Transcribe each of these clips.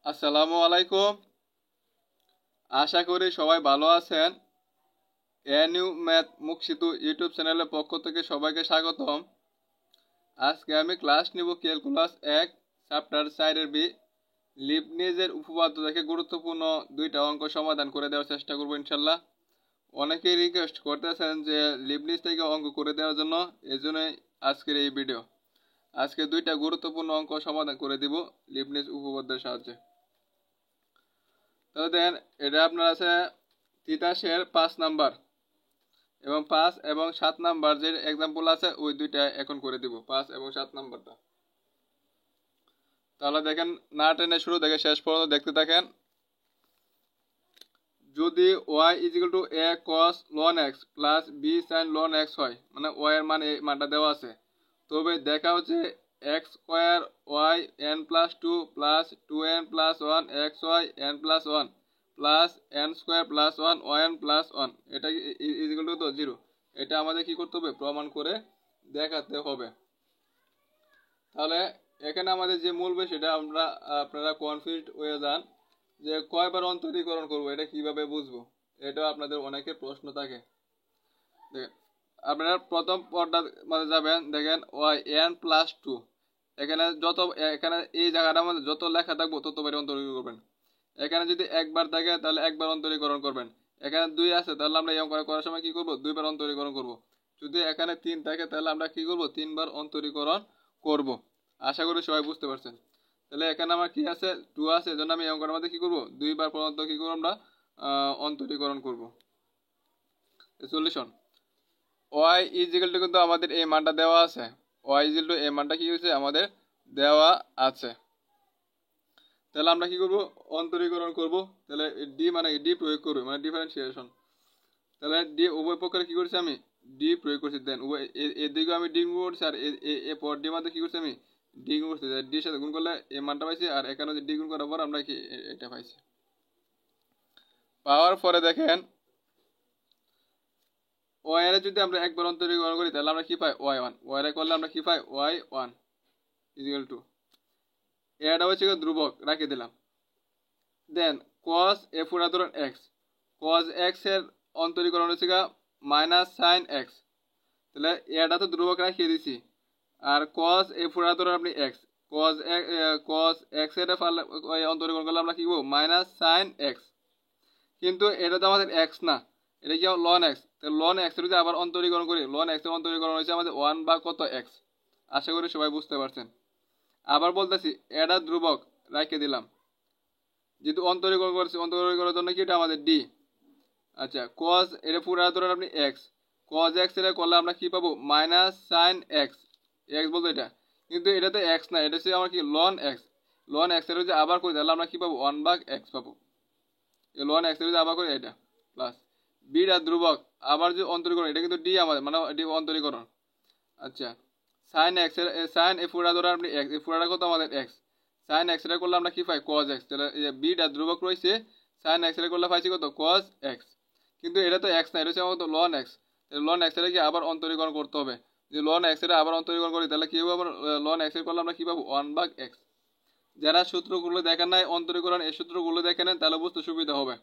আসসালামু আলাইকুম। আশা করি সবাই ভালো আছেন। এনইউ ম্যাথ মুখ সেতু ইউটিউব চ্যানেলের পক্ষ থেকে সবাইকে স্বাগতম। আজকে আমি ক্লাস নিব ক্যালকুলাস 1 চ্যাপ্টার 4 বি লিবনিজের উপপাদ্য থেকে গুরুত্বপূর্ণ দুইটা অঙ্ক সমাধান করে দেওয়ার চেষ্টা করব ইনশাল্লাহ। অনেকেই রিকোয়েস্ট করতেছেন যে লিবনিজ থেকে অঙ্ক করে দেওয়ার জন্য, এজন্যই আজকের এই ভিডিও। আজকে দুইটা গুরুত্বপূর্ণ অঙ্ক সমাধান করে দিব লিবনিজ উপপাদ্যের সাহায্যে। তাহলে দেন এটা আপনার আছে তিতাসের 5 নাম্বার এবং 5 এবং 7 নাম্বার যে এক্সাম্পল আছে ওই দুইটা এখন করে দিব, 5 এবং 7 নাম্বারটা। তাহলে দেখেন, না টেনে শুরু থেকে শেষ পর্যন্ত দেখতে থাকেন। যদি y equal to a cos ln x প্লাস b sin ln x হয়, মানে y এর মান এই মানটা দেওয়া আছে, তবে দেখা হচ্ছে x square y n plus 2 plus 2n plus 1 xy n plus 1 plus n square plus 1 yn plus 1 এটা ইজিক্যাল টু তো 0। এটা আমাদের কি করতে হবে? প্রমাণ করে দেখাতে হবে। তাহলে এখানে আমাদের যে মূল বিষয় সেটা আপনারা কনফিউজড হয়ে যান যে কয়বার অন্তরীকরণ করব, এটা কিভাবে বুঝবো, এটা আপনাদের অনেকের প্রশ্ন থাকে। দেখেন, আপনারা প্রথম পদটা মধ্যে যাবেন, দেখেন yn প্লাস 2, এখানে এই জায়গাটার মধ্যে যত লেখা থাকবো ততবার অন্তরীকরণ করবেন। এখানে যদি একবার থাকে তাহলে একবার অন্তরীকরণ করবেন। এখানে 2 আছে তাহলে আমরা এই অঙ্ক করার সময় কি করব? দুইবার অন্তরীকরণ করব। যদি এখানে 3 থাকে তাহলে আমরা কি করব? 3 বার অন্তরীকরণ করব। আশা করি সবাই বুঝতে পারছেন। তাহলে এখানে আমার কি আছে? 2 আছে, এজন্য আমি এই অঙ্কের মধ্যে কি করব? দুইবার পর্যন্ত কি করব? আমরা অন্তরীকরণ করব। সলিউশন y ইজিক্যাল টু, কিন্তু আমাদের এই মানটা দেওয়া আছে। y ইজিক্যাল টু এই মানটা কি হয়েছে? আমাদের দেওয়া আছে। তাহলে আমরা কি করব? অন্তরীকরণ করব। তাহলে ডি মানে ডি প্রয়োগ করব, মানে ডিফারেন্সিয়েশন। তাহলে ডি উভয় পক্ষে কি করছি? আমি ডি প্রয়োগ করছি। দেন উভয় এদিকে আমি ডি গুণ করছি, আর এ পর ডি মধ্যে কি করছি? আমি ডি গুণ করছি। ডির সাথে গুণ করলে এই মানটা পাইছি, আর এখানে ডি গুণ করার পর আমরা কি এটা পাইছি। পাওয়ার পরে দেখেন, ওয়াই এর যদি আমরা একবার অন্তরীকরণ করি তাহলে আমরা কি পাই? y1। ওয়াই এর করলে আমরা কি পাই? y1 ইকুয়াল টু, এটা হচ্ছে ধ্রুবক, রাখি দিলাম। দেন cos এ পুরা ধরুন x, cos x এর অন্তরীকরণ হচ্ছে মাইনাস সাইন x। তাহলে এটা তো ধ্রুবক রাখিয়ে দিছি। আর cos এ পুরা ধরুন আপনি x, cos x এর অন্তরীকরণ করলে আমরা কি পাবো? Minus sine x। কিন্তু এটা তো আমাদের x না, এটা কি লন x। লন x এর যদি আবার অন্তরীকরণ করি, লন x এর অন্তরীকরণ হয়েছে আমাদের 1 বা কত x। আশা করি সবাই বুঝতে পারছেন। আবার বলতেছি, এটা ধ্রুবক রাখিয়ে দিলাম, যেহেতু অন্তরীকরণ করছি, অন্তরীকরণের জন্য কি এটা আমাদের ডি। আচ্ছা, cos এর পুরা ধরেন আপনি x, cos x এর করলে আমরা কি পাবো? Minus sine x। x বলতে এটা, কিন্তু এটা তো x না, এটা হচ্ছে আমার কি লন x। লন x এর যদি আবার করি তাহলে আমরা কি পাবো? 1 ভাগ x পাবো। এই লন x এর যদি আবার করি এটা প্লাস বিটা ধ্রুবক, আবার যে অন্তরীকরণ, এটা কিন্তু ডি আমাদের, মানে ডি অন্তরীকরণ। আচ্ছা, সাইন x এর সাইন এ পুরা ধরে আপনি x, এই পুরাটা কত আমাদের x। সাইন x এর করলে আমরা কি পাই? cos x। তাহলে এই যে বিটা ধ্রুবক রয়েছে, সাইন x এর করলে পাইছি কত? cos x। কিন্তু এটা তো x না, এটা হচ্ছে আমাদের লন x। লন x এর কি আবার অন্তরীকরণ করতে হবে। যে লন x এর আবার অন্তরীকরণ করি তাহলে কি হবে? আবার লন x এর করলে আমরা কি পাবো? 1 ভাগ x। যারা সূত্রগুলো দেখেন নাই, অন্তরীকরণ এই সূত্রগুলো দেখে নেন, তাহলে বুঝতে সুবিধা হবে।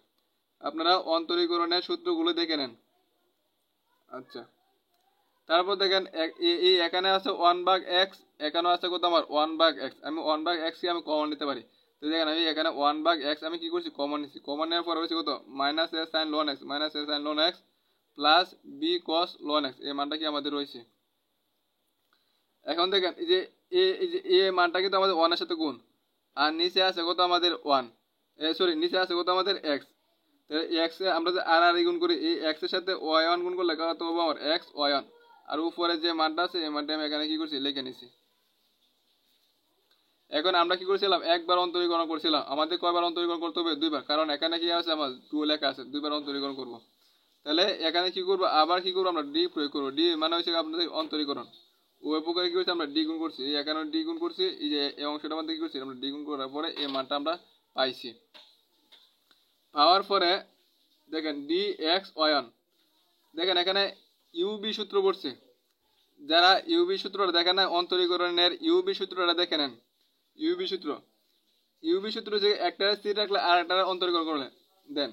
আপনারা অন্তরীকরণের সূত্রগুলো দেখে নেন। আচ্ছা, তারপর দেখেন এই এখানে আছে 1 ভাগ x, এখানে আছে কত আমার? 1 ভাগ x। আমি 1 ভাগ x কে আমি কমন নিতে পারি। তো দেখেন, আমি এখানে 1 ভাগ x আমি কি করছি? কমন নিছি। কমন নেওয়ার পর হচ্ছে কত? Minus a sin ln x, minus a sin ln x প্লাস b cos ln x। এই মানটা কি আমাদের রয়েছে। এখন দেখেন, এই মানটা কিন্তু আমাদের 1 এর সাথে গুণ, আর নিচে আছে কত আমাদের? 1। সরি, নিচে আছে কত আমাদের? x। তাহলে x এ আমরা যে আর গুণ করি, এই x এর সাথে y1 গুণ করলে কত হবে আমার? x y1। আর উপরে যে মানটা আছে এই মানটা আমি এখানে কি করছি? লিখে নিছি। এখন আমরা কি করেছিলাম? একবার অন্তরীকরণ করছিলাম। আমাদের কয়বার অন্তরীকরণ করতে হবে? দুইবার, কারণ এখানে কি আছে? আমার 2 লেখা আছে, দুইবার অন্তরীকরণ করব। তাহলে এখানে কি করব? আবার কি করব? আমরা ডি প্রয়োগ করব। ডি মানে হচ্ছে আপনাদের অন্তরীকরণ। ওই প্রকারে কি করছি? আমরা ডি গুণ করছি, এখানে ডি গুণ করছি, এই যে এই অংশটার মধ্যে কি করছি? আমরা ডি গুণ করার পরে এই মানটা আমরা পাইছি। পাওয়ার পরে দেখেন ডি এক্স ওয়ান, দেখেন এখানে ইউবি সূত্র পড়ছে। যারা ইউবি সূত্রটা দেখেন না, অন্তরীকরণের ইউবি সূত্রটা দেখে নেন। ইউবি সূত্র, ইউবি সূত্র হচ্ছে একটা স্থির রাখলে আর একটা অন্তরীকরণ করলে দেন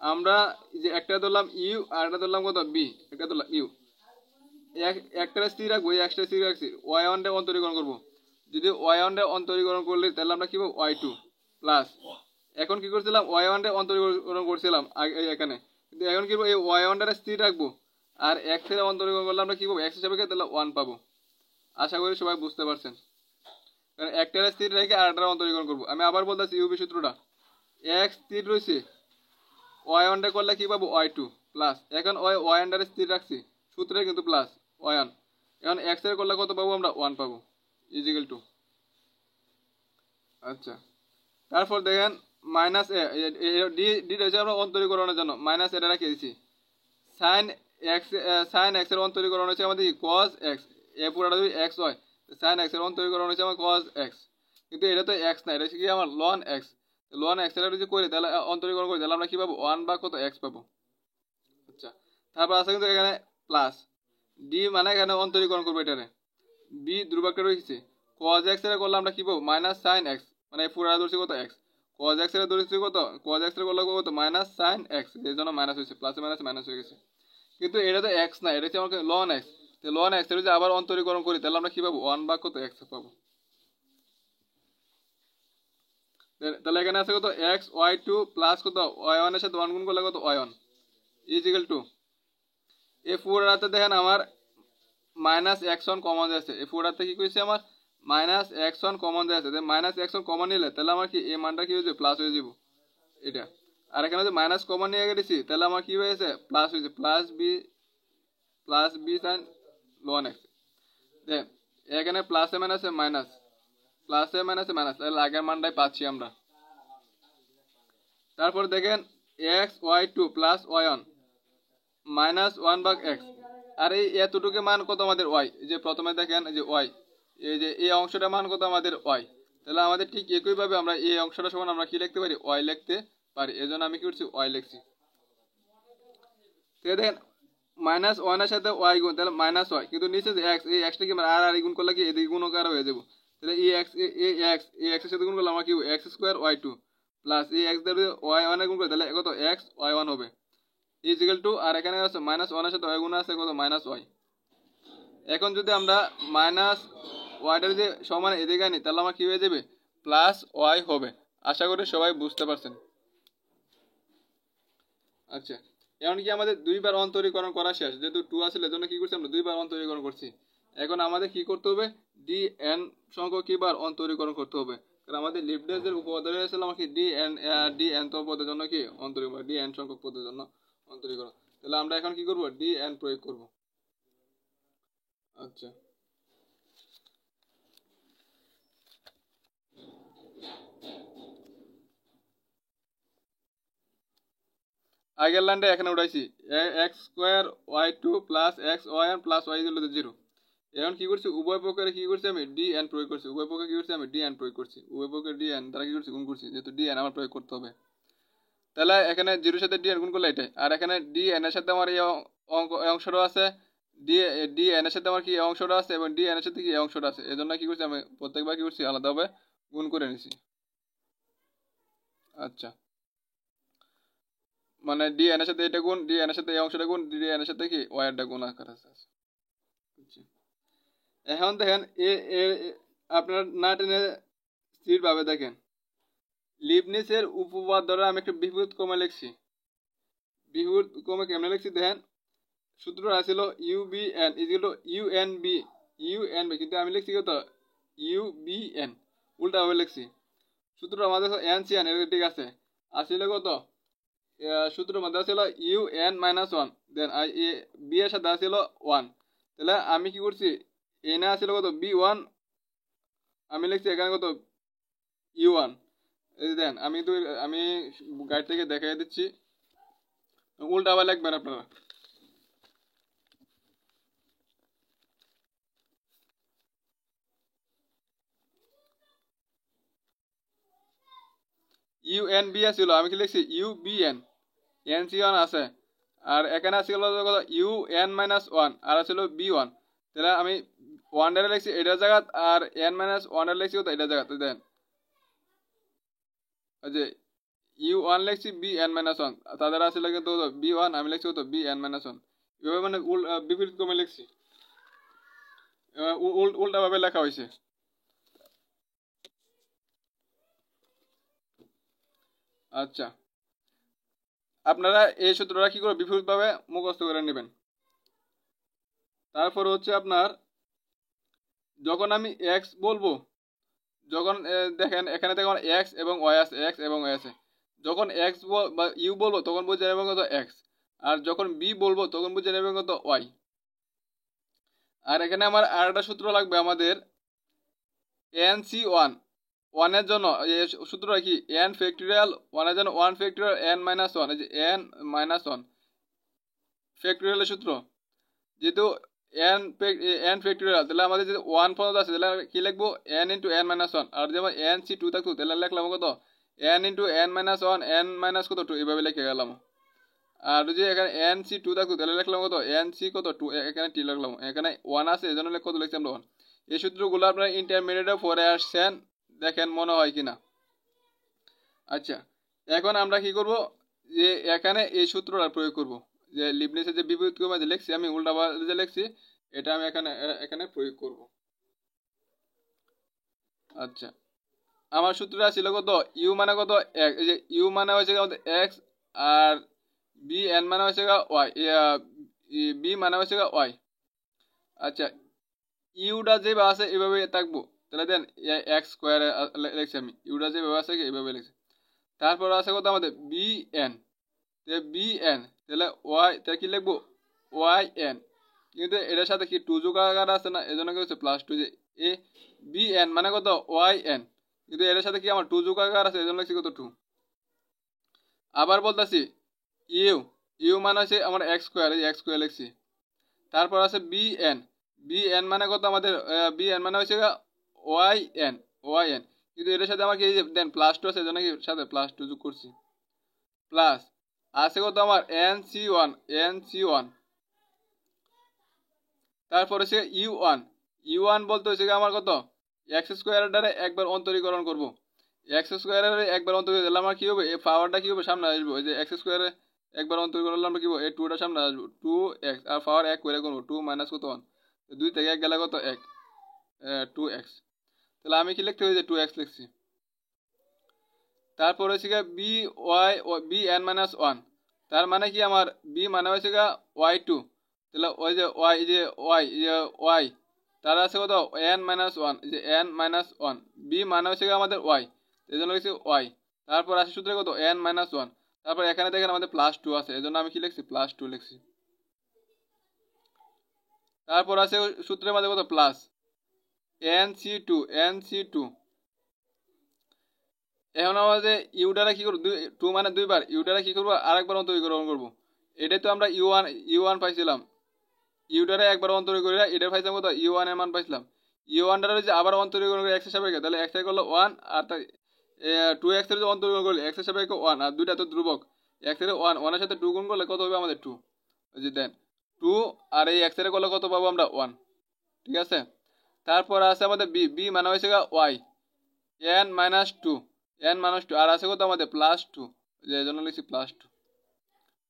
আমরা যে একটা ধরলাম ইউ আর একটা ধরলাম কত বি, একটা ধরলাম ইউ, একটা স্থির রাখবো, এই একটা স্থির রাখছি, ওয়াই ওয়ানটা অন্তরীকরণ করবো। যদি ওয়াই ওয়ানটা অন্তরীকরণ করলে তাহলে আমরা কি পাবো ওয়াই টু প্লাস, এখন কি করছিলাম ওয়াই ওয়ানটা অন্তরীকরণ করছিলাম এখানে, কিন্তু এখন কি এই ওয়াই ওয়ানটা স্থির রাখবো আর এক্স এর অন্তরীকরণ করলে আমরা কি পাবো এক্স হিসাবে তাহলে ওয়ান পাবো। আশা করি সবাই বুঝতে পারছেন, কারণ একটা স্থির রেখে আর একটা অন্তরীকরণ করবো। আমি আবার বলতেছি ইউবি সূত্রটা, এক্স স্থির রয়েছে, ওয়াই ওয়ানটা করলে কি পাবো ওয়াই টু প্লাস, এখন ওয়াই ওয়ানটারে স্থির রাখছি সূত্রে কিন্তু প্লাস ওয়াই ওয়ান, এখন এক্স এর করলে কত পাবো আমরা ওয়ান পাবো ইজিক্যাল টু। আচ্ছা, তারপর দেখেন মাইনাস ডি রয়েছে আমরা অন্তরীকরণের জন্য মাইনাস এটা রেখে দিচ্ছি, সাইন এক্স এর অন্তরীকরণ হচ্ছে আমাদের কজ এক্স, এ পুরাটা যদি এক্স হয় সাইন এক্স এর অন্তরীকরণ হচ্ছে আমার কজ এক্স, কিন্তু এটা তো এক্স না, এটা হচ্ছে কি আমার লন এক্স, লন এক্স এর যদি করি তাহলে অন্তরীকরণ করি তাহলে আমরা কি পাবো ওয়ান বা কত এক্স পাবো। আচ্ছা, তারপর আছে কিন্তু এখানে প্লাস ডি মানে এখানে অন্তরীকরণ করবো এটারে, বি ধ্রুবকটা রয়েছে, কজ এক্স এর করলে আমরা কি পাবো মাইনাস সাইন এক্স, মানে পুরাটা ধরছি কত এক্স, কজ এক্স এর ধরছি কত, কজ এক্স এর করলে কত মাইনাস সাইন এক্স, এর জন্য মাইনাস হয়েছে, প্লাসে মাইনাস মাইনাস হয়ে গেছে, কিন্তু এটা তো এক্স না, এটা হচ্ছে আমাকে লন এক্স, লন এক্স এর যদি আবার অন্তরীকরণ করি তাহলে আমরা কি পাবো ওয়ান বা কত এক্স পাবো। তাহলে এখানে আছে কত এক্স ওয়াই টু প্লাস কত ওয়াই ওয়ান এর সাথে ওয়ান গুণ করলে কত ওয়াই ওয়ান ইজিক্যাল টু, এই পুরাতে দেখেন আমার মাইনাস এক্স ওয়ান কমন যাচ্ছে, এই পুরাতে কি করেছে আমার মাইনাস এক্স ওয়ান কমন যাচ্ছে, মাইনাস এক্স ওয়ান কমন নিলে তাহলে আমার কি এই মানটা কি হয়েছে প্লাস হয়ে যাব এটা, আর এখানে যদি মাইনাস কমন নিয়ে গেছি তাহলে আমার কি হয়েছে প্লাস হয়েছে, plus b sine ln x, দেখ এখানে প্লাসে মাইনাসে মাইনাস, প্লাসে মাইনাসে মাইনাস, তাহলে আগের মানটাই পাচ্ছি আমরা। তারপর দেখেন x y two plus y one minus one ভাগ এক্স, আর এই এতটুকু মান কত আমাদের ওয়াই, যে প্রথমে দেখেন যে ওয়াই, এই যে এই অংশটা মান কত আমাদের ওয়াই, তাহলে আমাদের ঠিক একইভাবে আমরা এই অংশটা সমান আমরা কি লিখতে পারি ওয়াই লিখতে পারি, এই জন্য আমি কি করছি ওয়াই লিখছি। ঠিক আছে, দেখেন মাইনাস ওয়ানের সাথে ওয়াই গুণ তাহলে মাইনাস ওয়াই, কিন্তু নিচে যে এক্স, এই এক্সটা কি আর আর গুণ করলে কি এদিকে গুণকার হয়ে যাবো, তাহলে এই এক্স এর সাথে গুণ করলে আমার কি x square Y two plus এই এক্স দিয়ে ওয়াই ওয়ানে গুণ করে তাহলে কত এক্স ওয়াই ওয়ান হবে ইজিক্যাল টু, আর এখানে আছে মাইনাস ওয়ানের সাথে ওয়াই গুণ আছে কত মাইনাস ওয়াই। এখন যদি আমরা মাইনাস ওয়াইটার যে সমান এদিকে আনি তাহলে আমার কি হয়ে যাবে প্লাস ওয়াই হবে। আশা করি সবাই বুঝতে পারছেন। আচ্ছা, এখন কি আমাদের দুইবার অন্তরীকরণ করা শেষ, যেহেতু টু আসলে জন্য কি করছি আমরা দুইবার অন্তরীকরণ করছি, এখন আমাদের কি করতে হবে ডি এন সংখ্যক কিবার অন্তরীকরণ করতে হবে, কারণ আমাদের লিবনিজের উপপাদ্য ছিল আমাকে ডি এন তো পদের জন্য কি অন্তরীকরণ, ডি এন সংখ্যক পদের জন্য অন্তরীকরণ, তাহলে আমরা এখন কি করব ডি এন প্রয়োগ করব। আচ্ছা, আগের লাইনটা এখানে উঠাইছি X square Y two plus X Y one plus Y zero, এখন কি করছি উভয় পক্ষে কি করছি আমি ডি এন প্রয়োগ করছি, উভয় পক্ষে কি করছি আমি ডি এন প্রয়োগ করছি, উভয় পক্ষে ডি এন দ্বারা কি করছি গুণ করছি, যেহেতু ডি এন আমার প্রয়োগ করতে হবে, তাহলে এখানে জিরোর সাথে ডি এন গুণ করলে এটাই, আর এখানে ডি এন এর সাথে আমার এই অংশটা আছে, ডি এন এর সাথে আমার কি এই অংশটা আছে এবং ডি এন এর সাথে কি এই অংশটা আছে, এই জন্য কি করছি আমি প্রত্যেকবার কি করছি আলাদাভাবে গুণ করে নিছি। আচ্ছা, মানে ডি এন এর সাথে এটা গুণ, ডি এন এর সাথে এই অংশটা গুণ, ডি এন এর সাথে কি ওয়াই এরটা গুণ আকার আছে। আচ্ছা, এখন দেখেন আপনার না টেনে স্থিরভাবে দেখেন লিবনিজের উপপাদ্যটা আমি একটা বিপরীত ক্রমে লিখছি, বিপরীত ক্রমে কেমনে লিখছি দেখেন, সূত্রটা ছিল u b n equal to u n b, কিন্তু আমি লিখছি কত ইউ বি এন, উল্টাভাবে লিখছি, সূত্রটা আমাদের এন সি এন এটা ঠিক আছে, আসলে কত সূত্রের মধ্যে ছিল you n minus one, then B এর সাথে ছিল ওয়ান, তাহলে আমি কি করছি এনে আসছিল কত বি ওয়ান, আমি লিখছি এখানে কত ইউ ওয়ান, এই দেন আমি গাইড থেকে দেখাই দিচ্ছি, উল্টা আবার লিখবেন আপনারা, ইউ এন বি আছিল, আমি কি লিখছি u b n, n c one আছে, আর এখানে আছিল কত ইউ এন মাইনাস ওয়ান আর আছিল বি ওয়ান, তাহলে আমি ওয়ান ডারে লিখছি এটার জায়গাত আর এন মাইনাস ওয়ান ডারে লিখছি কত এটার জায়গাত, দেন যে ইউ ওয়ান লিখছি বি এন মাইনাস ওয়ান, তাদের আসলে কিন্তু বি ওয়ান, আমি লিখছি কত বি এন মাইনাস ওয়ান। এভাবে মানে বিপরীত ক্রমে লিখছি, উল্টাভাবে লেখা হয়েছে। আচ্ছা, আপনারা এই সূত্রটা কি করে বিপরীতভাবে মুখস্থ করে নেবেন। তারপর হচ্ছে আপনার যখন আমি এক্স বলবো, যখন দেখেন এখানে দেখুন এক্স এবং ওয়াই আছে, এক্স এবং ওয়াই আছে। যখন এক্স বা ইউ বলবো তখন বুঝে নেবেন কত এক্স, আর যখন বি বলবো তখন বুঝে নেবেন কত ওয়াই। আর এখানে আমার আর একটা সূত্র লাগবে আমাদের এন সি ওয়ান, ওয়ানের জন্য এই সূত্রটা কি এন ফ্যাক্টরিয়াল, ওয়ানের জন্য one factorial N minus one, এই যে এন মাইনাস ওয়ান ফ্যাক্টরিয়ালের সূত্র। যেহেতু এন ফ্যাক্টরিয়াল, তাহলে আমাদের যদি ওয়ান পর্যন্ত আছে তাহলে কি লিখবো N into N minus one, আর যেমন এন সি টু থাকতো তাহলে লিখলাম কত N into N minus one N minus কত টু, এইভাবে লিখে গেলাম। আর যদি এখানে এন সি টু থাকতো তাহলে লিখলাম কত এন সি কত টু, এখানে টি লিখলাম, এখানে ওয়ান আছে এই জন্য কত লিখছি আমরা ওয়ান। এই সূত্রগুলো আপনারা ইন্টারমিডিয়েটে পরে আসছেন, দেখেন মনে হয় কিনা। আচ্ছা, এখন আমরা কি করব, যে এখানে এই সূত্রটা প্রয়োগ করব, যে লিবনিজের যে বিপরীত ক্রমে যে লিখছি আমি উল্টা যে লিখছি এটা আমি এখানে এখানে প্রয়োগ করব। আচ্ছা, আমার সূত্রটা ছিল কত ইউ মানে কত এক্স, এই যে ইউ মানে হচ্ছে কত এক্স, আর বি এন মানে হচ্ছে ওয়াই, বি মানে হচ্ছে ওয়াই। আচ্ছা, ইউটা যেভাবে আছে এইভাবে থাকবো, তাহলে দেন এক্স স্কোয়ারে লিখছি আমি, ইউটা যেভাবে আছে এইভাবে লিখছি। তারপর আছে কত আমাদের বি এন, বি এন তাহলে ওয়াই, তাহলে কি লিখবো ওয়াই এন, কিন্তু এটার সাথে কি টু যোগ আকার আছে না, এই জন্য কি হচ্ছে প্লাস টু, যে এ বি এন মানে কত ওয়াই এন, কিন্তু এটার সাথে কি আমার টু যোগ আকার আছে এই জন্য লিখছি কত টু। আবার বলতেছি ইউ, ইউ মানে হচ্ছে আমার এক্স স্কোয়ার, এই এক্স স্কোয়ার লিখছি। তারপর আছে বি এন, বি এন মানে কত আমাদের বি এন মানে হচ্ছে ওয়াই এন, ওয়াই এন, কিন্তু এটার সাথে আমার কি দেন প্লাস টু আছে এই জন্য কি সাথে প্লাস টু যোগ করছি। প্লাস আছে কত আমার n c one, n c one. তারপর হচ্ছে ইউ ওয়ান, ইউ ওয়ান বলতে হচ্ছে আমার কত এক্স স্কোয়ারের দ্বারা একবার অন্তরীকরণ করবো, এক্স স্কোয়ারের একবার অন্তরীকরণ দিলে আমার কি হবে এই পাওয়ারটা কি হবে সামনে আসবো, এই যে এক্স স্কোয়ারে একবার অন্তরীকরণ করলে আমরা কি হবে এই টুটা সামনে আসবো, টু এক্স আর পাওয়ার এক করে করবো, টু মাইনাস কত ওয়ান, দুই থেকে এক গেলে কত এক, টু এক্স। তাহলে আমি কি লিখতে হবে যে টু এক্স লিখছি। তারপর হচ্ছে গিয়ে b y, b n minus one, তার মানে কি আমার বি মানে হচ্ছে গিয়ে ওয়াই টু, তাহলে ওই যে ওয়াই, যে ওয়াই, যে ওয়াই তার আছে কত এন মাইনাস ওয়ান, যে এন মাইনাস ওয়ান, বি মানে হচ্ছে গিয়ে আমাদের ওয়াই, এই জন্য লিখছি ওয়াই। তারপর আসে সূত্রে কত এন মাইনাস ওয়ান, তারপর এখানে দেখেন আমাদের প্লাস টু আছে এই জন্য আমি কি লিখছি প্লাস টু লিখছি। তারপর আছে সূত্রের মধ্যে কত plus N C two, n C two. এখন আমাদের ইউটারা কি করবো, টু মানে দুইবার, ইউটারা কি করবো আরেকবার অন্তরীকরণ করবো। এটাই তো আমরা ইউ ওয়ান, ইউ ওয়ান পাইছিলাম, ইউটারে একবার অন্তরীকরণ করে এটা পাইছিলাম কত ইউ ওয়ান এর মান পাইছিলাম। ইউ ওয়ানটারে যে আবার অন্তরীকরণ করে এক্সের সাপেক্ষে, তাহলে এক্স এর করলো ওয়ান, আর টু এক্স এর যে অন্তরীকরণ করলে এক্সের সাপেক্ষে ওয়ান, আর দুইটা তো ধ্রুবক, এক্স এর ওয়ান, ওয়ানের সাথে টু গুণ করলে কত হবে আমাদের টু, যে দেন টু, আর এই এক্স এর করলে কত পাবো আমরা ওয়ান, ঠিক আছে। তারপর আছে আমাদের বি, বি মানে হয়েছে Y N minus two, N minus two, আর আছে কত আমাদের প্লাস টু, যে জন্য লিখছি plus two,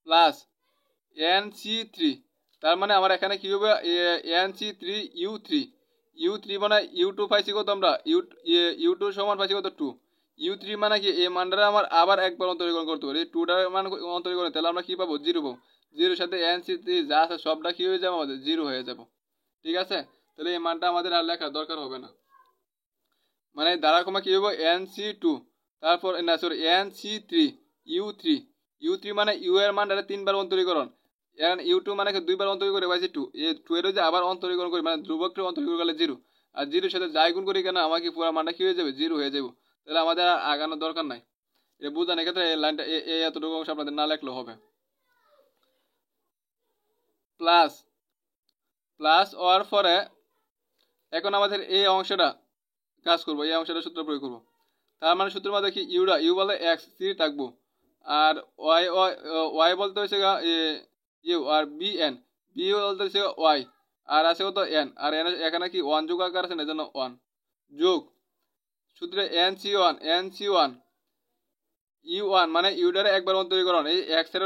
plus N C three. তার মানে আমার এখানে কি হবে N C three you three, you three মানে ইউ টু পাইছি কত আমরা ইউ টু সমান পাইছি কত টু, ইউ থ্রি মানে কি এই মানটা আমার আবার একবার অন্তরীকরণ করতে পারি, টুটার মান অন্তরীকরণ, তাহলে আমরা কি পাবো জিরো পাবো, জিরোর সাথে এন সি থ্রি যা আছে সবটা কি হয়ে যাবে আমাদের জিরো হয়ে যাবো, ঠিক আছে। তাহলে এই মানটা আমাদের আর লেখার দরকার হবে না, মানে দ্বারা কমা কি হবে এন সি টু, তারপর না sorry n C three you three, you three মানে ইউ এর মান তিনবার অন্তরীকরণ, এন ইউ টু মানে দুইবার অন্তরীকরণ করে পাইছি টু, এই টু এর যে আবার অন্তরীকরণ করি মানে ধ্রুবকটা অন্তরীকরণ করলে জিরো, আর জিরোর সাথে যাই গুণ করি কেন আমাকে পুরো মানটা কি হয়ে যাবে জিরো হয়ে যাবে, তাহলে আমাদের আর আগানোর দরকার নাই। এটা বুঝানোর ক্ষেত্রে এই লাইনটা এই এতটুকু অংশ আপনাদের না লেখলেও হবে। প্লাস, প্লাস হওয়ার পরে এখন আমাদের এই অংশটা কাজ করবো, এই অংশটা সূত্র প্রয়োগ করবো। তার মানে সূত্রের মধ্যে কি ইউরা, ইউ বলে এক্স সি থাকবো, আর ওয়াই, ওয়াই বলতে হচ্ছে ইউ, আর বি এন, বি বলতে হচ্ছে ওয়াই, আর আছে কত এন, আর এন এখানে কি ওয়ান যোগ আকার আছে না, এই জন্য ওয়ান যোগ সূত্রে n c one, n c one u1 মানে ইউটারে একবার অন্তরীকরণ, এই x এর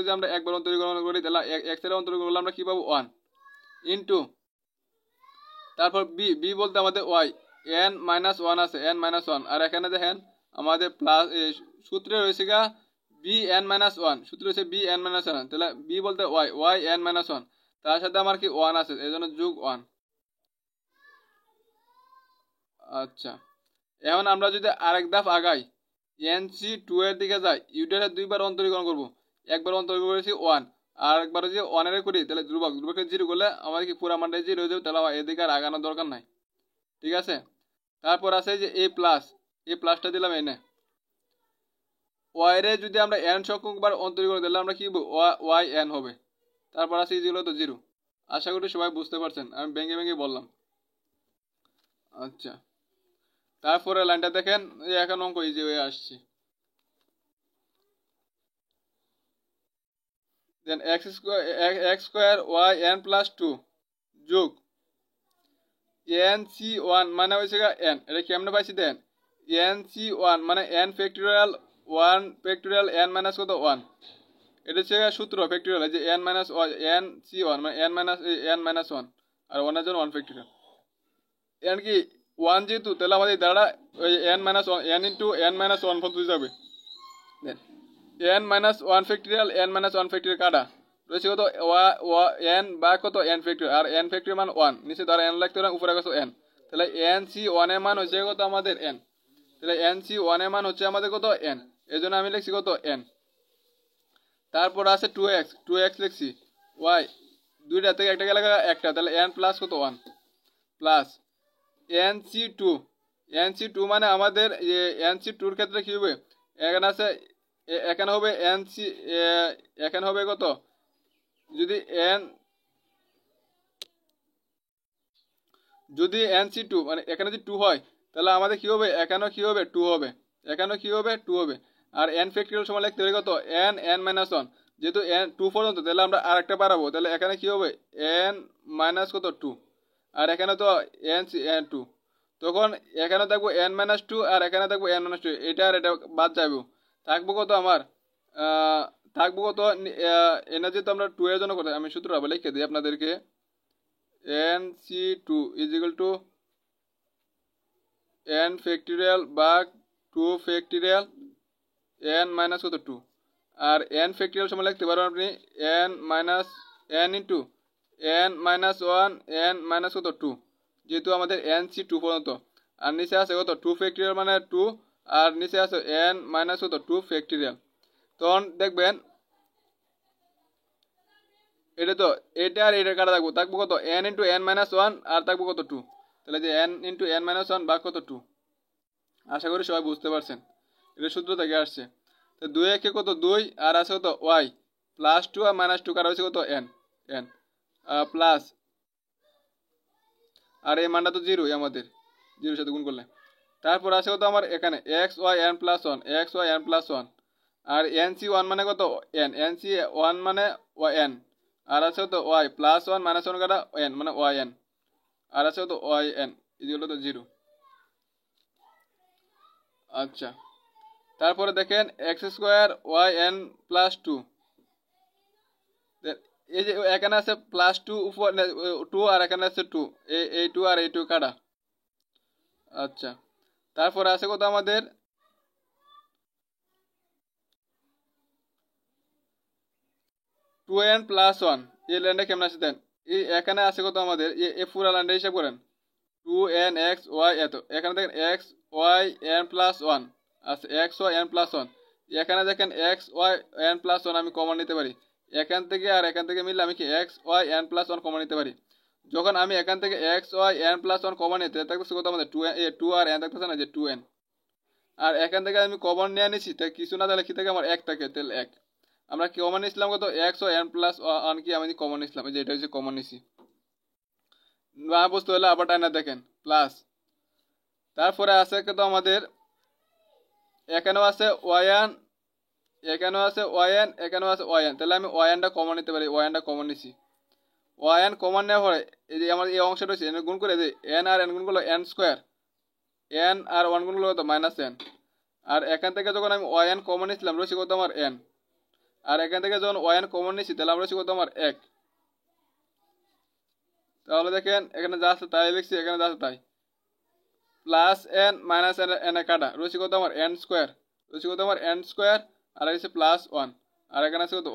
যে আমরা একবার অন্তরীকরণ করি তাহলে x এর অন্তরীকরণ করলে আমরা কি পাবো 1 ইনটু তারপর b বলতে আমাদের y n মাইনাস 1 আছে n মাইনাস 1 আর এখানে দেখেন আমাদের প্লাস সূত্রে রয়েছে গা b n মাইনাস 1 সূত্রে রয়েছে b n মাইনাস 1 তাহলে b বলতে y n মাইনাস 1 তার সাথে আমার কি 1 আছে এজন্য যোগ 1। আচ্ছা এখন আমরা যদি আরেক ধাপ আগাই nc2 এর দিকে যাই ইউটারে দুইবার অন্তরীকরণ করব, একবার অন্তরীকরণ করেছি 1 আর একবার যদি 1 এর করি তাহলে ধ্রুবকের 0 করলে আমাদের কি পুরো মানটা 0 হয়ে যাবে, তাহলে এদিকে আর আগানোর দরকার নাই। ঠিক আছে, তারপর আছে যে a প্লাসটা দিলাম এনে y রে যদি আমরা n সংখ্যক বার অন্তরীকরণ দিলে আমরা কি y n হবে, তারপর আছে ইজ তো 0। আশা করি সবাই বুঝতে পারছেন, আমি ভেঙে ভেঙে বললাম। আচ্ছা তারপরে লাইনটা দেখেন এখন অঙ্ক ইজি হয়ে আসছে। দেন x square y n plus 2 যোগ nc1 মানে হয়েছে n, এটা কেমনে পাইছি দেন nc1 মানে n factorial 1 factorial n minus কত 1, এটা হচ্ছে সূত্র ফ্যাক্টরিয়াল যে n মাইনাস nc1 মানে n মাইনাস 1 আর 1 এর জন্য 1 ফ্যাক্টরিয়াল n কি 1 যেহেতু তাহলে আমাদের দ্বারা n minus 1 n into n minus 1 পর্যন্ত যাবে। দেন n minus 1 factorial n minus 1 factorial কাটা রয়েছে কত n বা কত n ফ্যাক্টরিয়াল আর n ফ্যাক্টরিয়াল মান 1 নিচে দ্বারা n লিখতে হবে উপরে কত n, তাহলে nc1 এর মান হচ্ছে কত আমাদের n, তাহলে nc1 এর মান হচ্ছে আমাদের কত n, এজন্য আমি লিখছি কত n। তারপর আছে 2x লিখছি y দুইটা থেকে একটা গেলে একটা, তাহলে n প্লাস কত 1 প্লাস nc2 মানে আমাদের nc2 এর ক্ষেত্রে কি হবে এখানে আছে এখানে হবে এখানে হবে কত যদি nc2 মানে এখানে যদি 2 হয় তাহলে আমাদের কি হবে এখানেও কি হবে 2 হবে, এখানেও কি হবে 2 হবে আর n ফ্যাক্টরিয়াল সমান লিখতে হবে কত n মাইনাস 1 যেহেতু n 2 পর্যন্ত তাহলে আমরা আরেকটা বাড়াবো, তাহলে এখানে কি হবে n মাইনাস কত 2 আর এখানে তো n2 তখন এখানে থাকবো n মাইনাস 2 আর এখানে থাকবো n মাইনাস 2, এটা আর এটা বাদ যাবে, থাকবো কত আমার থাকবো কত এনে যেহেতু আমরা 2 এর জন্য করতে আমি সূত্র আবার লিখে দিই আপনাদেরকে nc2 is equal two n factorial বা 2 ফ্যাক্টরিয়াল n মাইনাস কত 2 আর n ফ্যাক্টরিয়াল সমান লিখতে পারবেন আপনি n minus n into n minus 1 n minus কত 2 যেহেতু আমাদের nc2 পর্যন্ত আর নিচে আছে কত 2 ফ্যাক্টরিয়াল মানে 2 আর নিচে আছে n মাইনাস কত 2 ফ্যাক্টরিয়াল, তখন দেখবেন এটা তো এটা আর এটা কাটা থাকবো কত n ইনটু n মাইনাস 1 আর থাকবো কত 2, তাহলে যে n ইনটু n মাইনাস 1 ভাগ কত 2। আশা করি সবাই বুঝতে পারছেন, এটা সূত্র থেকে আসছে। তো 2 একে কত 2 আর আছে কত y প্লাস 2 আর মাইনাস 2 কাটা হয়েছে কত n প্লাস আর এই মানটা তো 0 আমাদের 0 সাথে গুণ করলে, তারপর আছে কত আমার এখানে xyn প্লাস 1 xyn প্লাস 1 আর nc1 মানে কত nc1 মানে n আর আছে কত y প্লাস 1 মাইনাস 1 কাটা n মানে yn আর আছে কত yn ইকুয়াল টু 0। আচ্ছা তারপরে দেখেন x স্কয়ার yn প্লাস 2 এই যে এখানে আছে প্লাস 2 উপর 2 আর এখানে আছে 2 এই 2 আর এই 2 কাটা। আচ্ছা তারপরে আছে কত আমাদের 2n প্লাস 1 এই লাইনটা কেমন আছে দেন এই এখানে আছে কত আমাদের এই পুরো লাইনটা হিসাব করেন 2n x y এত এখানে দেখেন x y n প্লাস 1 আছে x y n প্লাস 1 এখানে দেখেন x y n প্লাস 1 আমি কমন নিতে পারি এখান থেকে আর এখান থেকে মিললে আমি কি x y n plus 1 common নিতে পারি, যখন আমি এখান থেকে x y n plus 1 common নিতে থাকতেছে কত আমাদের 2 আর n থাকতেছে না যে 2n আর এখান থেকে আমি কমন নিয়ে নিছি তাই কিছু না তাহলে কি থাকে আমার 1 থাকে তাহলে 1 আমরা কি কমন নিছিলাম কত x ও n প্লাস 1 কি আমি কমন নিছিলাম যে এটা হচ্ছে কমন নিছি না বুঝতে হলে আবার টাইনা দেখেন প্লাস তারপরে আছে কত আমাদের এখানেও আছে yn এখানেও আছে yn এখানেও আছে yn তাহলে আমি ynটা কমন নিতে পারি ynটা কমন নিছি yn কমন নেওয়ার পরে এই যে আমার এই অংশটা হচ্ছে n গুণ করে যে n আর n গুণ করলে n স্কয়ার n আর 1 গুণ করলে তো মাইনাস n আর এখান থেকে যখন আমি ওয়াই এন কমন নিয়েছিলাম রয়েছে কত আমার এন, আর এখান থেকে যখন ওয়াই এন কমন নিয়েছি তাহলে আমরা রয়েছে কত আমার 1। তাহলে দেখেন এখানে যা আছে তাই লিখছি, এখানে যা আছে তাই, প্লাস এন মাইনাস এন কাটা রয়েছে কত আমার এন স্কোয়ার, রয়েছে কত আমার এন স্কোয়ার, আর হচ্ছে প্লাস 1, আর এখানে আছে কত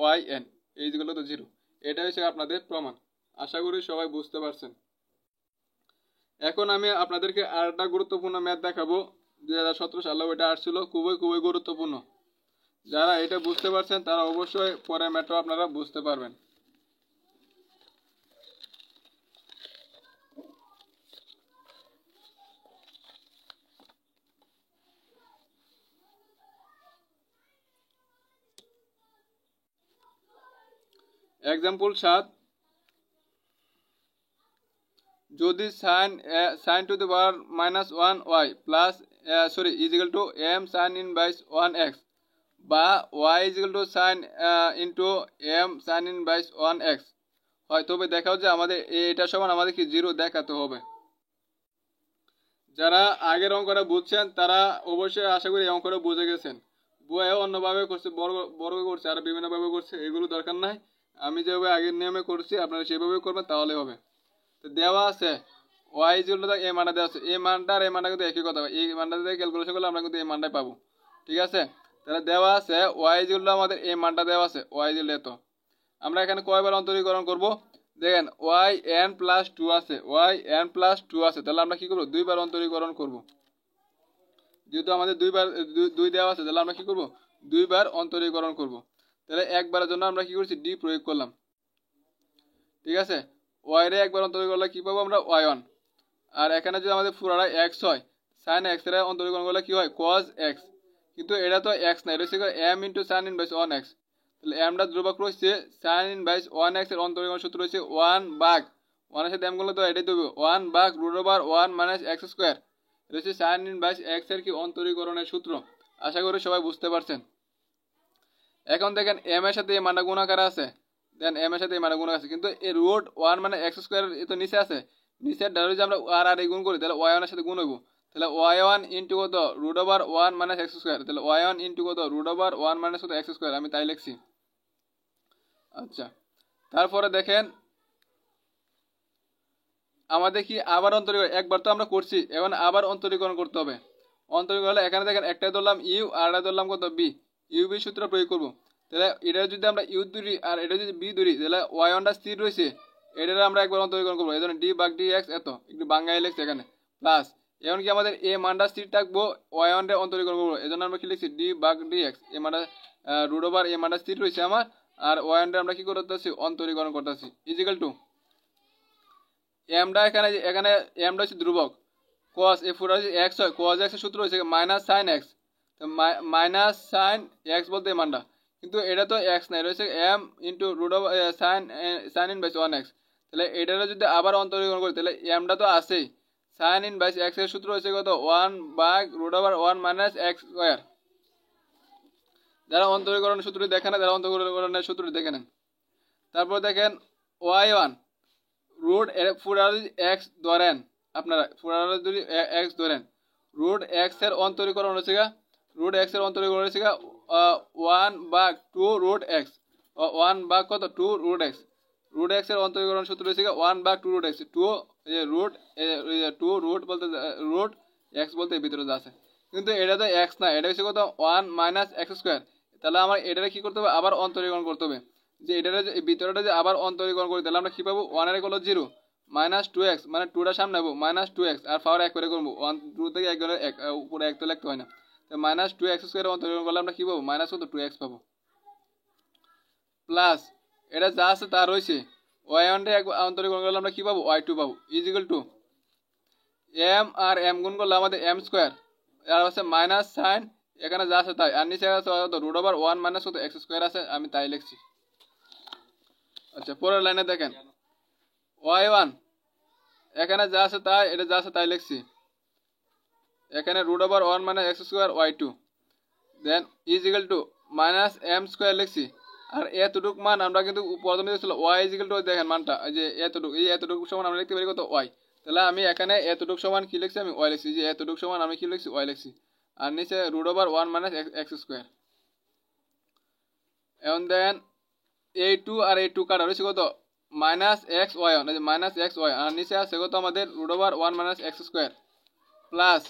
ওয়াই এন, এই যেগুলো তো 0। এটা হচ্ছে আপনাদের প্রমাণ। আশা করি সবাই বুঝতে পারছেন। এখন আমি আপনাদেরকে আরেকটা গুরুত্বপূর্ণ ম্যাথ দেখাবো, 2017 সালে ওইটা আসছিল, খুবই খুবই গুরুত্বপূর্ণ। যারা এটা বুঝতে পারছেন তারা অবশ্যই পরে ম্যাথটা আপনারা বুঝতে পারবেন। এক্সাম্পল 7, যদি sine to the power -1 y plus is equal to m sine inverse 1x বা y is equal to sine into m sine inverse 1x হয়, তবে দেখাও যে আমাদের এটা সমান আমাদের কি 0 দেখাতে হবে। যারা আগের অঙ্কটা বুঝছেন তারা অবশ্যই আশা করি এই অঙ্কটা বুঝে গেছেন। বইয়েও অন্যভাবে করছে, বর্গ করছে, আর বিভিন্নভাবে করছে, এগুলো দরকার নাই। আমি যেভাবে আগের নিয়মে করছি আপনারা সেভাবে করবেন, তাহলে হবে। তো দেওয়া আছে ওয়াই ইকুয়াল এই মানটা দেওয়া আছে, এই মানটা আর এই মানটা কিন্তু একই কথা, এই মানটা দিয়ে ক্যালকুলেশন করলে আমরা কিন্তু এই মানটাই পাবো। ঠিক আছে, তাহলে দেওয়া আছে ওয়াই ইকুয়াল আমাদের এই মানটা দেওয়া আছে, ওয়াই ইকুয়াল এত। আমরা এখানে কয়বার অন্তরীকরণ করব? দেখেন ওয়াই এন প্লাস 2 আছে, ওয়াই এন প্লাস 2 আছে, তাহলে আমরা কি করব? 2 বার অন্তরীকরণ করব। যেহেতু আমাদের 2 দেওয়া আছে তাহলে আমরা কি করব? 2 বার অন্তরীকরণ করব। তাহলে একবারের জন্য আমরা কি করছি? ডি প্রয়োগ করলাম। ঠিক আছে, ওয়াই রে একবার অন্তরীকরণ করলে কি পাবো আমরা? y1। আর এখানে যদি আমাদের পুরাটা x হয়, sin x এর অন্তরীকরণ করলে কি হয়? cos x। কিন্তু এটা তো x না, এটা হচ্ছে m into sin inverse 1x। তাহলে mটা ধ্রুবক রয়েছে, sin ইনভার্স 1x এর অন্তরীকরণ সূত্র রয়েছে 1 ভাগ 1 এর সাথে m গুলো তো এটাই দেব, 1 ভাগ √1 - x স্কয়ার। এটা হচ্ছে sin ইনভার্স x এর কি অন্তরীকরণের সূত্র। আশা করি সবাই বুঝতে পারছেন। এখন দেখেন m এর সাথে এই মানটা গুণাকার আছে, দেন m এর সাথে এই মানটা গুণাকার আছে, কিন্তু এই √1 - x স্কয়ার এ তো নিচে আছে, নিচের দ্বারা যদি আমরা আর গুণ করি তাহলে y1 এর সাথে গুণ হইব। তাহলে y1 ইনটু কত? √1 - x স্কয়ার। তাহলে y1 ইনটু কত? √1 - x স্কয়ার, আমি তাই লিখছি। আচ্ছা, তারপরে দেখেন আমাদের কি আবার অন্তরীকরণ, একবার তো আমরা করছি, এখন আবার অন্তরীকরণ করতে হবে। অন্তরীকরণ হলে এখানে দেখেন একটাই ধরলাম ইউ আর একটা ধরলাম কত? বি। ইউ বি সূত্র প্রয়োগ করব। তাহলে এটা যদি আমরা ইউ ধরি আর এটা যদি বি ধরি তাহলে ওয়াই ওয়ানটা স্থির রয়েছে, এটা আমরা একবার অন্তরীকরণ করবো। এই জন্য ডি ভাগ ডি এক্স এত, একটু বাঙ্গাই লিখছি এখানে, প্লাস এখন কি আমাদের এ মানটা স্থির থাকবো, ওয়াই ওয়ানটা অন্তরীকরণ করবো, এই জন্য আমরা কি লিখছি? ডি ভাগ ডি এক্স। এ মানটা √, এ মানটা স্থির রয়েছে আমার, আর ওয়াই ওয়ানটা আমরা কি করতেছি? অন্তরীকরণ করতেছি। ইজিক্যাল টু এমটা এখানে এখানে এমটা হচ্ছে ধ্রুবক, cos এ পুরো যদি x হয়, cos x এর সূত্র হচ্ছে মাইনাস সাইন x। তো মাইনাস সাইন x বলতে এই মানটা, কিন্তু এটা তো x না, এটা হচ্ছে m into sign inverse 1x। তাহলে এটারে যদি আবার অন্তরীকরণ করি তাহলে mটা তো আছেই, সাইন ইনভার্স x এর সূত্র হচ্ছে কত? 1 ভাগ √1 - x স্কয়ার। যারা অন্তরীকরণের সূত্রটি দেখে না তারা অন্তরীকরণের সূত্রটি দেখে নেন। তারপর দেখেন y1 রুট পুরা যদি এক্স ধরেন, আপনারা পুরা যদি এক্স ধরেন, √x এর অন্তরীকরণ হচ্ছে √x এর অন্তরীকরণ হচ্ছে 1 ভাগ 2√x, 1 ভাগ কত? 2√x। √x এর অন্তরীকরণ সূত্র হচ্ছে 1 ভাগ 2√x, 2 বলতে √x বলতে ভিতরে যা আছে, কিন্তু এটা তো x না, এটা হচ্ছে কত? 1 - x স্কয়ার। তাহলে আমার এটারে কি করতে হবে? আবার অন্তরীকরণ করতে হবে। যে এটার ভিতরেটা যে আবার অন্তরীকরণ করি তাহলে আমরা কি পাবো? 1 এর হলো 0 -2x, মানে 2টা সামনে নেবো, -2x আর পাওয়ার 1 করে করবো, 1 2 থেকে 1 করে 1 উপরে 1 তো লিখতে হয় না। তো -2x স্কয়ার অন্তরীকরণ করলে আমরা কি পাবো? কত? 2x পাবো। প্লাস এটা যা আছে তা রয়েছে, y1 টা অন্তরীকরণ করলে আমরা কি পাবো? y2 পাবো। ইজিক্যাল টু m আর m গুণ করলে আমাদের m স্কয়ার, আর আছে মাইনাস সাইন, এখানে যা আছে তাই, আর নিচে আছে √1 - x স্কয়ার আছে, আমি তাই লিখছি। আচ্ছা, পরের লাইনে দেখেন y1 এখানে যা আছে তাই, এটা যা আছে তাই লিখছি, এখানে √1 - x স্কয়ার y2, দেন ইজিক্যাল টু -m স্কয়ার লিখছি। আর এতটুক মান আমরা কিন্তু প্রথমে দিয়েছিল y ইজিক্যাল টু, দেখেন মানটা যে এতটুক, এই এতটুকু সমান আমরা লিখতে পারি কত? y। তাহলে আমি এখানে এতটুক সমান কি লিখছি? আমি y লিখছি, যে এতটুক সমান আমি কি লিখছি? y লিখছি। আর নিচে √1 মাইনাস এক্স স্কোয়ার। এবং দেন a2 আর a2 কাটা রয়েছে কত minus x Y one, minus x Y, আর নিচে আছে কত আমাদের √1 minus x square plus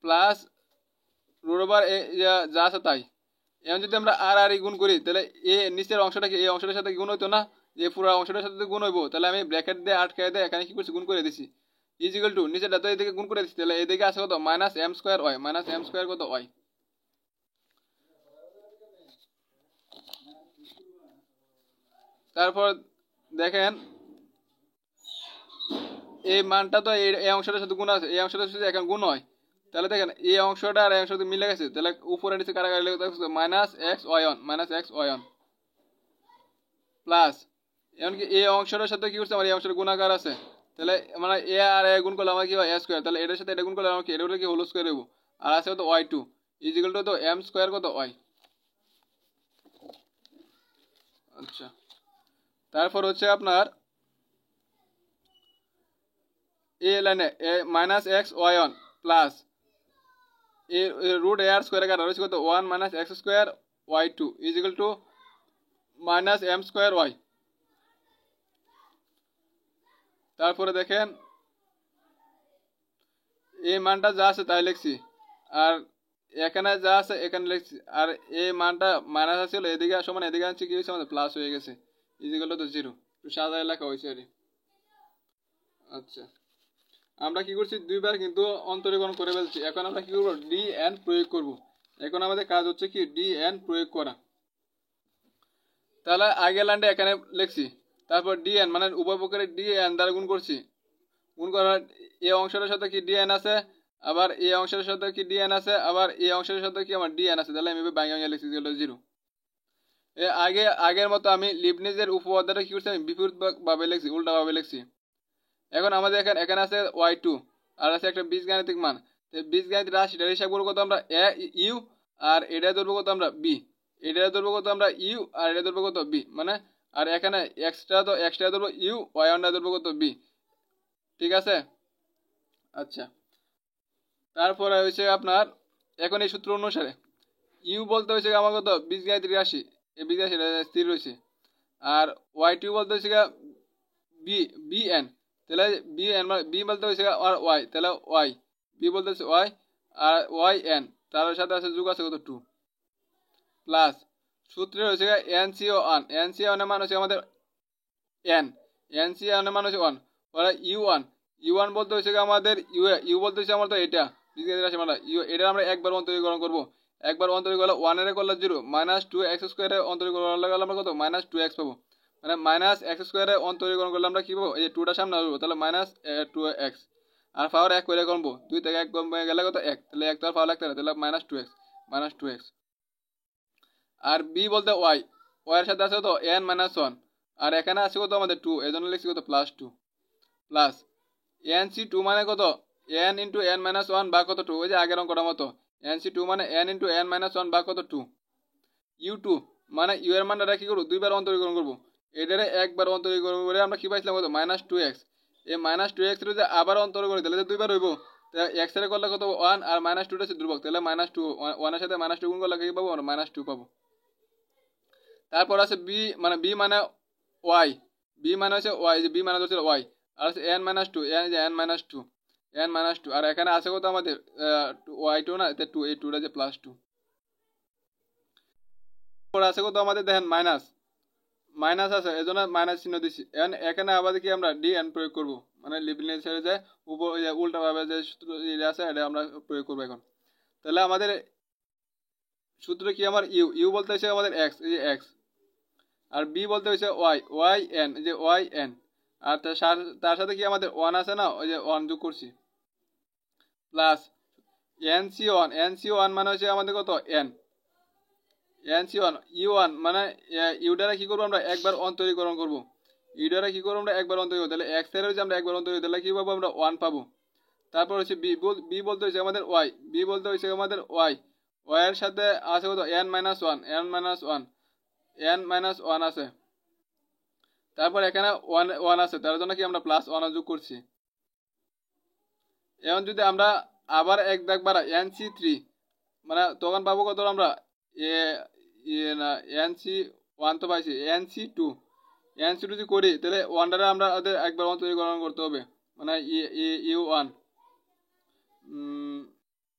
plus √, যা আছে তাই। এখন যদি আমরা আর আর গুণ করি তাহলে এ নিচের অংশটাকে এই অংশটার সাথে গুণ হইতো না, যে পুরো অংশটার সাথে গুণ হইব, তাহলে আমি ব্র্যাকেট দিয়ে আটকায় দিয়ে এখানে কি করছি গুণ করে দিছি ইজিক্যাল টু নিচেটা তো এদিকে গুণ করে দিচ্ছি, তাহলে এদিকে আছে কত minus m square y, minus m square কত ওয়াই। তারপর দেখেন এই মানটা তো এই অংশটার সাথে গুণ আছে, এই অংশটার সাথে এখন গুণ হয়, তাহলে দেখেন এই অংশটা আর এই অংশটা মিলে গেছে, তাহলে উপরে নিচে কাটাকাটি লেগে minus x Y one, minus x Y one plus এমনকি এই অংশটার সাথে কি করছে আমার এই অংশটা গুণাকার আছে, তাহলে মানে এ আর এ গুণ করলে আমার কি হয় এ স্কোয়ার, তাহলে এটার সাথে এটা গুণ করলে আমার কি এটা কি হোল স্কোয়ার হইব, আর আছে কত ওয়াই টু ইজিক্যাল টু তো এম স্কোয়ার কত ওয়াই। আচ্ছা, তারপর হচ্ছে আপনার এ লাইনে minus x Y one plus √a আর স্কোয়ার কাটা রয়েছে কত 1 minus x square Y two equal to minus m square y. তারপরে দেখেন এই মানটা যা আছে তাই লিখছি, আর এখানে যা আছে এখানে লিখছি, আর এই মানটা মাইনাস আসছিল এদিকে সমান এদিকে আনছি কি হয়েছে আমাদের প্লাস হয়ে গেছে ইজিক্যাল টু 0, সাজায় লেখা হয়েছে আর। আচ্ছা, আমরা কি করছি দুইবার কিন্তু অন্তরীকরণ করে ফেলছি, এখন আমরা কি করব ডি এন প্রয়োগ করব। এখন আমাদের কাজ হচ্ছে কি ডি এন প্রয়োগ করা। তাহলে আগে লাইনটা এখানে লিখছি, তারপর ডি এন মানে উভয় পক্ষের ডি এন দ্বারা গুণ করছি, গুণ করার এই অংশের সাথে কি ডি এন আছে, আবার এই অংশের সাথে কি ডি এন আছে, আবার এই অংশের সাথে কি আমার ডি এন আছে, তাহলে আমি ভাঙিয়ে লিখছি 0। আগের মতো আমি লিবনিজের উপপাদ্যটা কি করছি আমি বিপরীতভাবে লিখছি, উল্টাভাবে লিখছি। এখন আমাদের এখানে আছে ওয়াই টু আর আছে একটা বীজগাণিতিক মান, বীজগাণিতিক রাশিটার হিসাব করবো কত আমরা এ ইউ, আর এটা ধরবো কত আমরা বি, এটা ধরবো কত আমরা ইউ, আর এটা ধরবো কত বি, মানে আর এখানে এক্সট্রা ধরবো ইউ, ওয়াই ওয়ানটা ধরবো কত বি, ঠিক আছে। আচ্ছা, তারপরে হয়েছে আপনার এখন এই সূত্র অনুসারে ইউ বলতে হয়েছে আমার কত বীজগাণিতিক রাশি, এই বীজগাণিতিক রাশি স্থির রয়েছে, আর ওয়াই টু বলতে হয়েছে বি বি এন, তাহলে বি এন মানে বি বলতে হয়েছে আর ওয়াই, তাহলে ওয়াই বি বলতে হচ্ছে ওয়াই, আর ওয়াই এন তার সাথে আছে যোগ আছে কত 2 প্লাস সূত্রে হয়েছে এন সি ও ওয়ান, এন সি ওয়ানের মান হচ্ছে আমাদের এন, এন সি ওয়ানের মান হচ্ছে 1, ওরা ইউ ওয়ান, ইউ ওয়ান বলতে হচ্ছে আমাদের ইউ, ইউ বলতে হচ্ছে আমাদের এটা বীজগাণিতিক রাশি মানে ইউ, এটা আমরা একবার অন্তরীকরণ করব, একবার অন্তরীকরণ করলে 1 এর করলে 0, মাইনাস 2x স্কোয়ারে অন্তরীকরণ করলে আমরা কত মাইনাস 2x পাবো, মানে মাইনাস এক্স স্কোয়ারে অন্তরীকরণ করলে আমরা কি পাবো এই যে 2টা সামনে আসবো, তাহলে মাইনাস 2x, আর পাওয়ার 1 করে করবো 2 থেকে 1 কমে গেলে কত 1, তাহলে 1 তো আর পাওয়ার লাগতে না, তাহলে মাইনাস 2x। আর বি বলতে ওয়াই, ওয়াই এর সাথে আছে কত n মাইনাস 1, আর এখানে আছে কত আমাদের 2, এই জন্য লিখছি কত প্লাস 2 প্লাস এন সি 2 মানে কত n ইন্টু n মাইনাস 1 বা কত 2, ওই যে আগের অঙ্কটার মতো এন সি 2 মানে n ইন্টু n মাইনাস 1 বা কত 2, ইউ 2 মানে ইউ এর মানটা কি করবো দুইবার অন্তরীকরণ করবো, এটারে একবার অন্তরীকরণ করে আমরা কি পাইছিলাম কত মাইনাস 2x, এই মাইনাস 2x এর যে আবার অন্তরীকরণ তাহলে যে দুইবার হইব, তাহলে x এর করলে কত 1, আর মাইনাস 2টা হচ্ছে ধ্রুবক, তাহলে মাইনাস 2 1 এর সাথে মাইনাস 2 গুণ করলে কি পাবো আমরা মাইনাস 2 পাবো। তারপর আছে বি মানে বি মানে ওয়াই, বি মানে হচ্ছে ওয়াই, যে বি মানে হচ্ছে ওয়াই, আর আছে n মাইনাস 2, n যে n মাইনাস 2, n মাইনাস 2, আর এখানে আছে কত আমাদের ওয়াই 2 না এটা 2, এই 2টা যে প্লাস 2, তারপর আছে কত আমাদের দেখেন মাইনাস, মাইনাস আছে এজন্য মাইনাস চিহ্ন দিছি, এখানে আবার কি আমরা ডি এন প্রয়োগ করব, মানে লিবনিজের যে উপর উল্টাভাবে যে সূত্র আছে এটা আমরা প্রয়োগ করব এখন। তাহলে আমাদের সূত্র কি আমার ইউ, ইউ বলতে হচ্ছে আমাদের এক্স, এই যে এক্স, আর বি বলতে হচ্ছে ওয়াই, ওয়াই এন, এই যে ওয়াই এন, আর তার সাথে কি আমাদের 1 আছে না, ওই যে 1 যোগ করছি plus N c one, n c one মানে হচ্ছে আমাদের কত n, n c one u one মানে ইউটারা কি করবো আমরা একবার অন্তরীকরণ করবো, ইউটারা কি করবো আমরা একবার অন্তরীকরণ, তাহলে এক্স এর হচ্ছে আমরা একবার অন্তরীকরণ, তাহলে কি পাবো আমরা 1 পাবো। তারপর হচ্ছে বি, বি বলতে হচ্ছে আমাদের ওয়াই, বি বলতে হচ্ছে আমাদের ওয়াই, ওয়াই এর সাথে আছে কত N minus 1, N minus 1, N minus 1 আছে, তারপর এখানে 1 আছে, তার জন্য কি আমরা প্লাস 1 যোগ করছি এখন যদি আমরা আবার এক দাগ বাড়াই NC3 মানে তখন পাবো কত আমরা এ না NC1 তো পাইছি NC2 যদি করি তাহলে ওয়ানটারে আমরা একবার অন্তরীকরণ করতে হবে মানে U1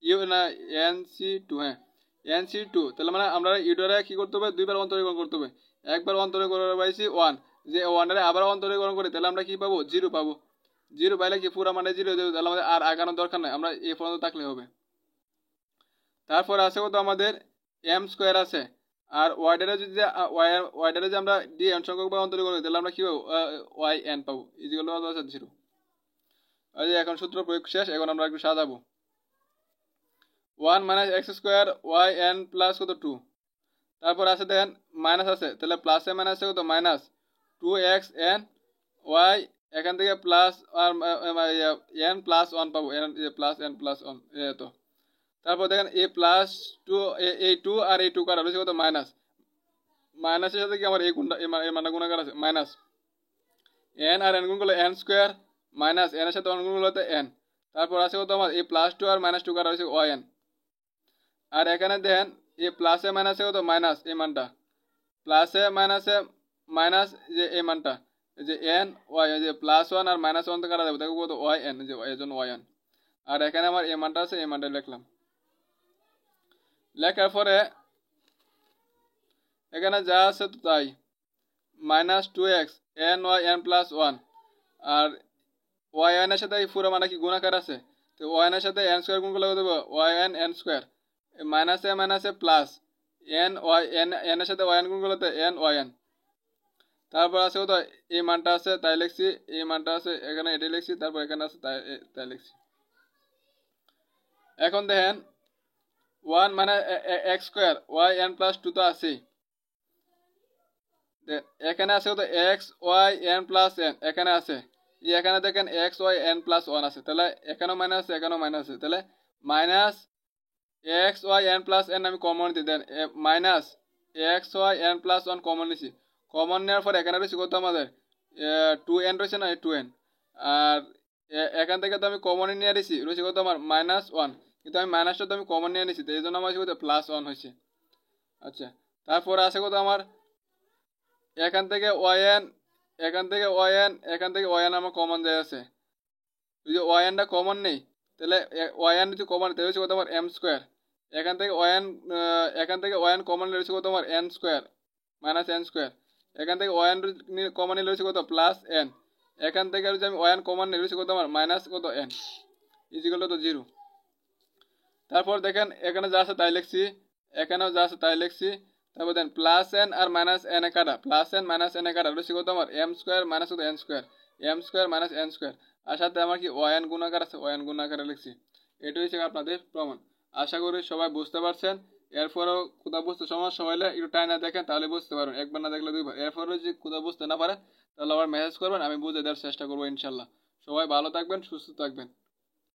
ইউ না NC2 হ্যাঁ NC2 তাহলে মানে আমরা ইউটারে কি করতে হবে দুইবার অন্তরীকরণ করতে হবে একবার অন্তরীকরণ পাইছি 1 যে ওয়ানটারে আবার অন্তরীকরণ করি তাহলে আমরা কি পাবো 0 পাবো 0 পাইলে কি পুরো মানে 0 হয়ে যাবে তাহলে আমাদের আর আগানোর দরকার নাই আমরা এই পর্যন্ত থাকলে হবে তারপর আছে কত আমাদের m² আছে আর ওয়াইডারে যদি ওয়াইডারে যে আমরা ডি n সংখ্যক বা অন্তরীকরণ করি তাহলে আমরা কি পাবো yn পাবো ইকুয়াল টু কত আছে 0 এই যে এখন সূত্র প্রয়োগ শেষ এখন আমরা একটু সাজাবো 1 - x² yn প্লাস কত 2 তারপর আছে দেন মাইনাস আছে তাহলে প্লাসে মাইনাসে কত মাইনাস 2xn y এখান থেকে প্লাস আর n প্লাস 1 পাবো n প্লাস n প্লাস 1 এত তারপর দেখেন a প্লাস 2 এই 2 আর এই 2 কাটা রয়েছে কত মাইনাস মাইনাসের সাথে কি আমার এই গুণটা এই মানটা গুণাকার আছে মাইনাস n আর n গুণ করলে n² মাইনাস n এর সাথে 1 গুণ করলে n তারপর আছে কত আমার এই প্লাস 2 আর মাইনাস 2 কাটা রয়েছে yn আর এখানে দেন এই প্লাসে মাইনাসে কত মাইনাস এই মানটা প্লাসে মাইনাসে মাইনাস যে এই মানটা যে n y যে প্লাস 1 আর মাইনাস 1 তে কাটা যাবে তাকে কত yn যে এর জন্য yn আর এখানে আমার এই মানটা আছে এই মানটা লিখলাম লেখার পরে এখানে যা আছে তো তাই minus 2x n y n plus 1 আর yn এর সাথে পুরো মানে কি গুণাকার আছে তো yn এর সাথে n² গুণ করলে দেব yn n² মাইনাসে মাইনাসে প্লাস n y n এর সাথে yn গুণ করলে n yn তারপর আছে কত এই মানটা আছে তাই লিখছি এই মানটা আছে এখানে এটাই লিখছি তারপর এখানে আছে তাই লিখছি এখন দেখেন 1 মানে x² yn প্লাস 2 তো আছে এখানে আছে কত x y n plus n এখানে আছে এখানে দেখেন x y n প্লাস 1 আছে তাহলে এখানেও মাইনাস আছে এখানেও মাইনাস আছে তাহলে minus x y n plus n আমি কমন দিই then minus x y n plus 1 common নিছি কমন নেওয়ার পর এখানে রয়েছে কত আমাদের 2n রয়েছে না 2n আর এখান থেকে তো আমি কমন নিয়ে নিয়েছি রয়েছে কত আমার -1 কিন্তু আমি মাইনাসটা তো আমি কমন নিয়ে নিয়েছি তো এই জন্য আমার কত +1 হয়েছে আচ্ছা তারপর আছে কত আমার এখান থেকে yn এখান থেকে yn আমার কমন যায় আছে যদি yn টা কমন নেই তাহলে yn যদি কমন তাহলে হচ্ছে কত আমার m² এখান থেকে yn কমন রয়েছে কত আমার n² -n² এখান থেকে yn কমন নিলে রয়েছে কত +n এখান থেকে যদি আমি yn কমন নিলে রয়েছে কত আমার মাইনাস কত n ইকুয়াল টু 0 তারপর দেখেন এখানে যা আছে তাই লিখছি এখানেও যা আছে তাই লিখছি তারপর দেন +n আর -n এ কাটা +n -n এ কাটা রয়েছে কত আমার m² মাইনাস কত n² m² মাইনাস n² আর সাথে আমার কি yn গুণাকার আছে yn গুণাকারে লিখছি এটা হচ্ছে আপনাদের প্রমাণ আশা করি সবাই বুঝতে পারছেন এরপরও কোথাও বুঝতে সমস্যা হলে একটু টাইনা দেখেন তাহলে বুঝতে পারবেন একবার না দেখলে দুইবার এরপরও যদি কোথাও বুঝতে না পারেন তাহলে আবার মেসেজ করবেন আমি বুঝে দেওয়ার চেষ্টা করবো ইনশাল্লাহ সবাই ভালো থাকবেন সুস্থ থাকবেন